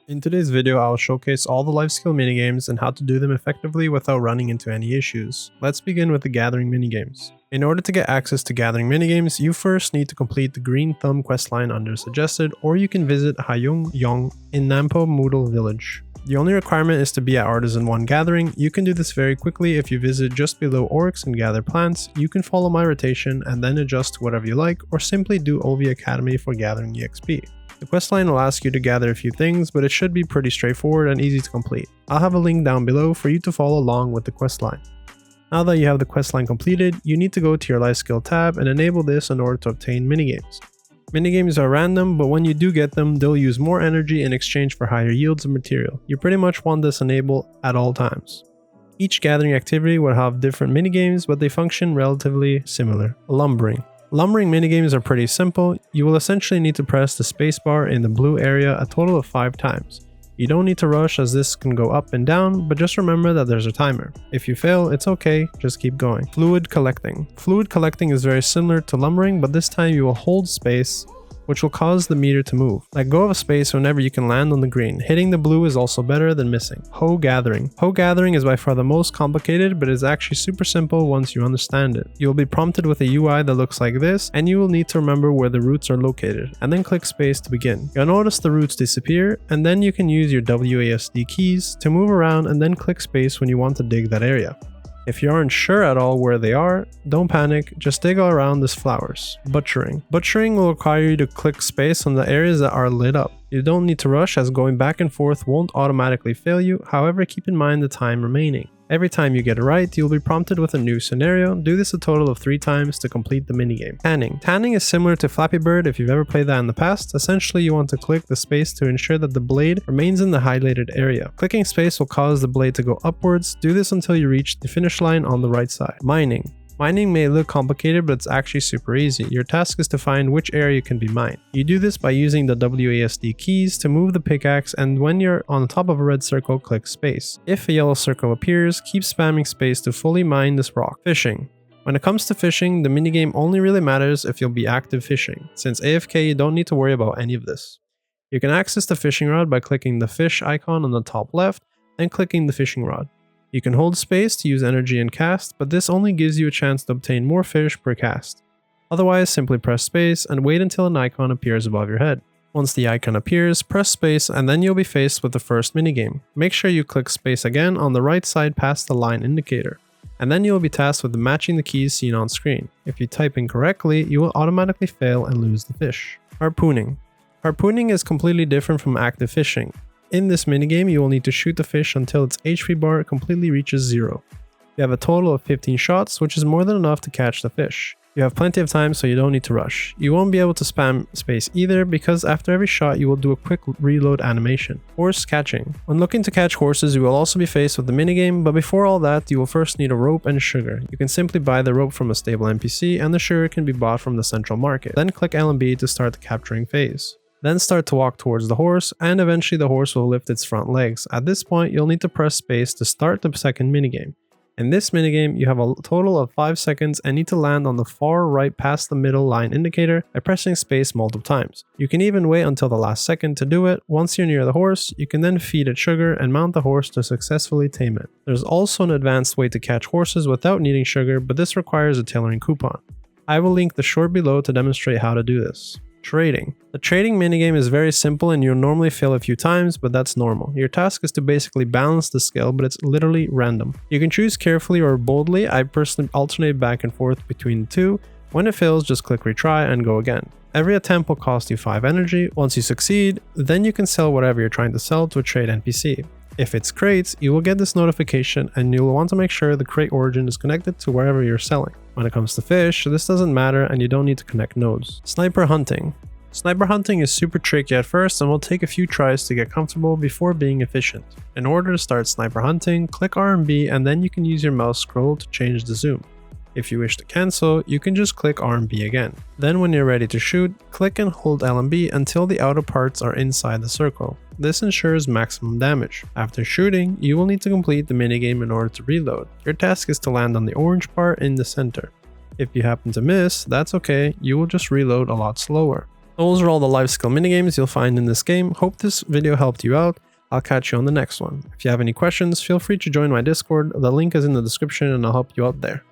In today's video, I'll showcase all the life skill minigames and how to do them effectively without running into any issues. Let's begin with the gathering minigames. In order to get access to gathering minigames, you first need to complete the green thumb questline under suggested, or you can visit Hayung Yong in Nampo Moodle village. The only requirement is to be at Artisan 1 Gathering. You can do this very quickly if you visit just below Oryx and gather plants. You can follow my rotation and then adjust to whatever you like, or simply do OV Academy for gathering EXP. The questline will ask you to gather a few things, but it should be pretty straightforward and easy to complete. I'll have a link down below for you to follow along with the questline. Now that you have the questline completed, you need to go to your life skill tab and enable this in order to obtain minigames. Minigames are random, but when you do get them, they'll use more energy in exchange for higher yields of material. You pretty much want this enabled at all times. Each gathering activity will have different minigames, but they function relatively similar. Lumbering. Lumbering minigames are pretty simple. You will essentially need to press the spacebar in the blue area a total of 5 times. You don't need to rush as this can go up and down, but just remember that there's a timer. If you fail, it's okay, just keep going. Fluid collecting. Fluid collecting is very similar to lumbering, but this time you will hold space, which will cause the meter to move. Let go of a space whenever you can land on the green. Hitting the blue is also better than missing. Hoe Gathering. Hoe Gathering is by far the most complicated, but is actually super simple once you understand it. You will be prompted with a UI that looks like this, and you will need to remember where the roots are located, and then click space to begin. You'll notice the roots disappear, and then you can use your WASD keys to move around and then click space when you want to dig that area. If you aren't sure at all where they are, don't panic, just dig all around these flowers. Butchering. Butchering will require you to click space on the areas that are lit up. You don't need to rush as going back and forth won't automatically fail you, however keep in mind the time remaining. Every time you get it right, you'll be prompted with a new scenario. Do this a total of 3 times to complete the minigame. Tanning. Tanning is similar to Flappy Bird if you've ever played that in the past. Essentially, you want to click the space to ensure that the blade remains in the highlighted area. Clicking space will cause the blade to go upwards. Do this until you reach the finish line on the right side. Mining. Mining may look complicated, but it's actually super easy. Your task is to find which area can be mined. You do this by using the WASD keys to move the pickaxe, and when you're on the top of a red circle, click space. If a yellow circle appears, keep spamming space to fully mine this rock. Fishing. When it comes to fishing, the minigame only really matters if you'll be active fishing. Since AFK, you don't need to worry about any of this. You can access the fishing rod by clicking the fish icon on the top left and clicking the fishing rod. You can hold space to use energy and cast, but this only gives you a chance to obtain more fish per cast. Otherwise, simply press space and wait until an icon appears above your head. Once the icon appears, press space and then you'll be faced with the first minigame. Make sure you click space again on the right side past the line indicator, and then you'll be tasked with matching the keys seen on screen. If you type incorrectly, you will automatically fail and lose the fish. Harpooning. Harpooning is completely different from active fishing. In this minigame, you will need to shoot the fish until its HP bar completely reaches 0. You have a total of 15 shots, which is more than enough to catch the fish. You have plenty of time, so you don't need to rush. You won't be able to spam space either, because after every shot you will do a quick reload animation. Horse catching. When looking to catch horses, you will also be faced with the minigame, but before all that, you will first need a rope and sugar. You can simply buy the rope from a stable NPC, and the sugar can be bought from the central market. Then click LB to start the capturing phase. Then start to walk towards the horse, and eventually the horse will lift its front legs. At this point, you'll need to press space to start the second minigame. In this minigame, you have a total of 5 seconds and need to land on the far right past the middle line indicator by pressing space multiple times. You can even wait until the last second to do it. Once you're near the horse, you can then feed it sugar and mount the horse to successfully tame it. There's also an advanced way to catch horses without needing sugar, but this requires a tailoring coupon. I will link the short below to demonstrate how to do this. Trading. The trading minigame is very simple and you'll normally fail a few times, but that's normal. Your task is to basically balance the scale, but it's literally random. You can choose carefully or boldly. I personally alternate back and forth between the two. When it fails, just click retry and go again. Every attempt will cost you 5 energy. Once you succeed, then you can sell whatever you're trying to sell to a trade NPC. If it's crates, you will get this notification and you'll want to make sure the crate origin is connected to wherever you're selling. When it comes to fish, this doesn't matter and you don't need to connect nodes. Sniper hunting. Sniper hunting is super tricky at first and will take a few tries to get comfortable before being efficient. In order to start sniper hunting, click R and B and then you can use your mouse scroll to change the zoom. If you wish to cancel, you can just click R and B again. Then when you're ready to shoot, click and hold L and B until the outer parts are inside the circle. This ensures maximum damage. After shooting, you will need to complete the minigame in order to reload. Your task is to land on the orange part in the center. If you happen to miss, that's okay, you will just reload a lot slower. Those are all the life skill minigames you'll find in this game. Hope this video helped you out. I'll catch you on the next one. If you have any questions, feel free to join my Discord. The link is in the description and I'll help you out there.